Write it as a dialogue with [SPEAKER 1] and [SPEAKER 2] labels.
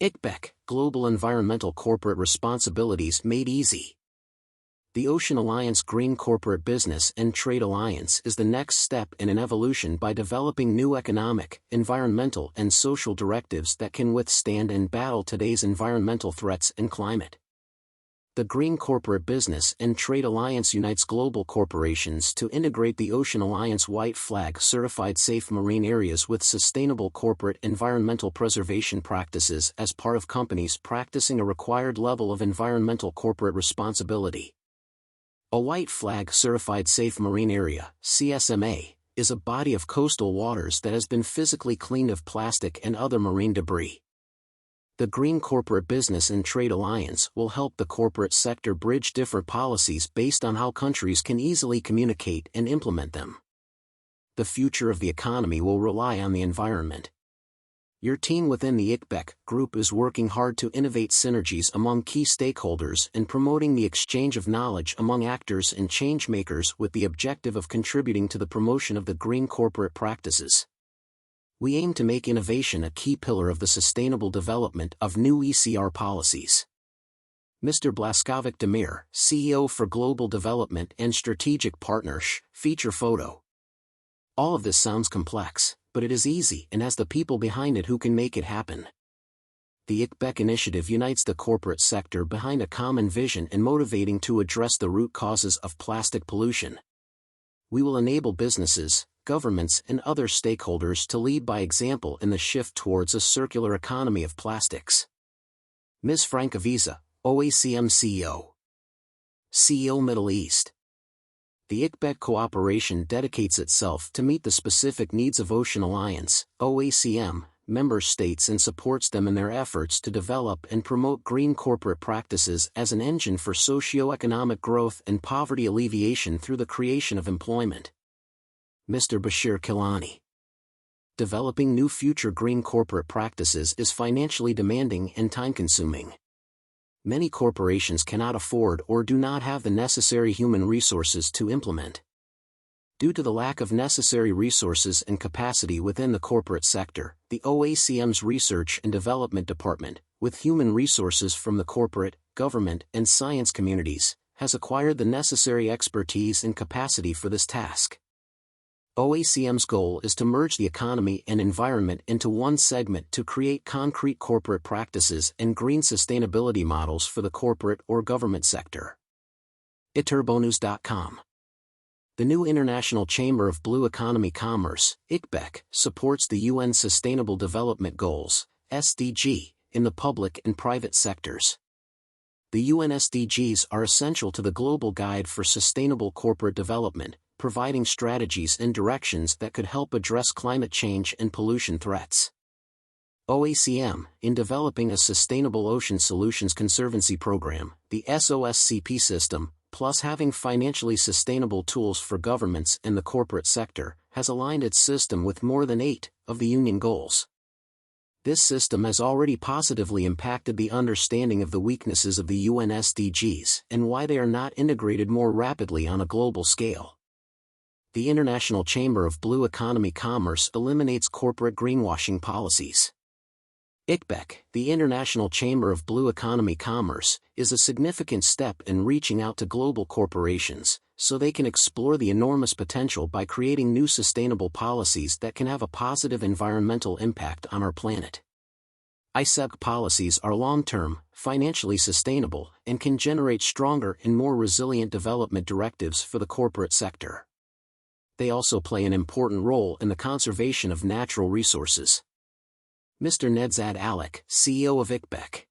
[SPEAKER 1] ICBEC, Global Environmental Corporate Responsibilities Made Easy. The Ocean Alliance Green Corporate Business and Trade Alliance is the next step in an evolution by developing new economic, environmental and social directives that can withstand and battle today's environmental threats and climate. The Green Corporate Business and Trade Alliance unites global corporations to integrate the Ocean Alliance White Flag certified safe marine areas with sustainable corporate environmental preservation practices as part of companies practicing a required level of environmental corporate responsibility. A White Flag Certified Safe Marine Area, CSMA, is a body of coastal waters that has been physically cleaned of plastic and other marine debris. The Green Corporate Business and Trade Alliance will help the corporate sector bridge different policies based on how countries can easily communicate and implement them. The future of the economy will rely on the environment. Your team within the ICBEC group is working hard to innovate synergies among key stakeholders and promoting the exchange of knowledge among actors and change-makers with the objective of contributing to the promotion of the green corporate practices. We aim to make innovation a key pillar of the sustainable development of new ECR policies. Mr. Blaskovic Demir, CEO for Global Development and Strategic Partners, feature photo. All of this sounds complex, but it is easy and has the people behind it who can make it happen. The ICBEC initiative unites the corporate sector behind a common vision and motivating to address the root causes of plastic pollution. We will enable businesses, governments and other stakeholders to lead by example in the shift towards a circular economy of plastics. Ms. Frankoviza, OACM CEO. CEO Middle East. The ICBEC cooperation dedicates itself to meet the specific needs of Ocean Alliance, OACM, member states and supports them in their efforts to develop and promote green corporate practices as an engine for socio-economic growth and poverty alleviation through the creation of employment. Mr. Bashir Kilani. Developing new future green corporate practices is financially demanding and time-consuming. Many corporations cannot afford or do not have the necessary human resources to implement. Due to the lack of necessary resources and capacity within the corporate sector, the OACM's Research and Development Department, with human resources from the corporate, government, and science communities, has acquired the necessary expertise and capacity for this task. OACM's goal is to merge the economy and environment into one segment to create concrete corporate practices and green sustainability models for the corporate or government sector. iturbonews.com. The new International Chamber of Blue Economy Commerce, ICBEC, supports the UN Sustainable Development Goals, SDG, in the public and private sectors. The UN SDGs are essential to the Global Guide for Sustainable Corporate Development, providing strategies and directions that could help address climate change and pollution threats. OACM, in developing a Sustainable Ocean Solutions Conservancy Program, the SOSCP system, plus having financially sustainable tools for governments and the corporate sector, has aligned its system with more than 8 of the UN goals. This system has already positively impacted the understanding of the weaknesses of the UN SDGs and why they are not integrated more rapidly on a global scale. The International Chamber of Blue Economy Commerce eliminates corporate greenwashing policies. ICBEC, the International Chamber of Blue Economy Commerce, is a significant step in reaching out to global corporations, so they can explore the enormous potential by creating new sustainable policies that can have a positive environmental impact on our planet. ICBEC policies are long-term, financially sustainable, and can generate stronger and more resilient development directives for the corporate sector. They also play an important role in the conservation of natural resources. Mr. Nedzad Alek, CEO of ICBEC.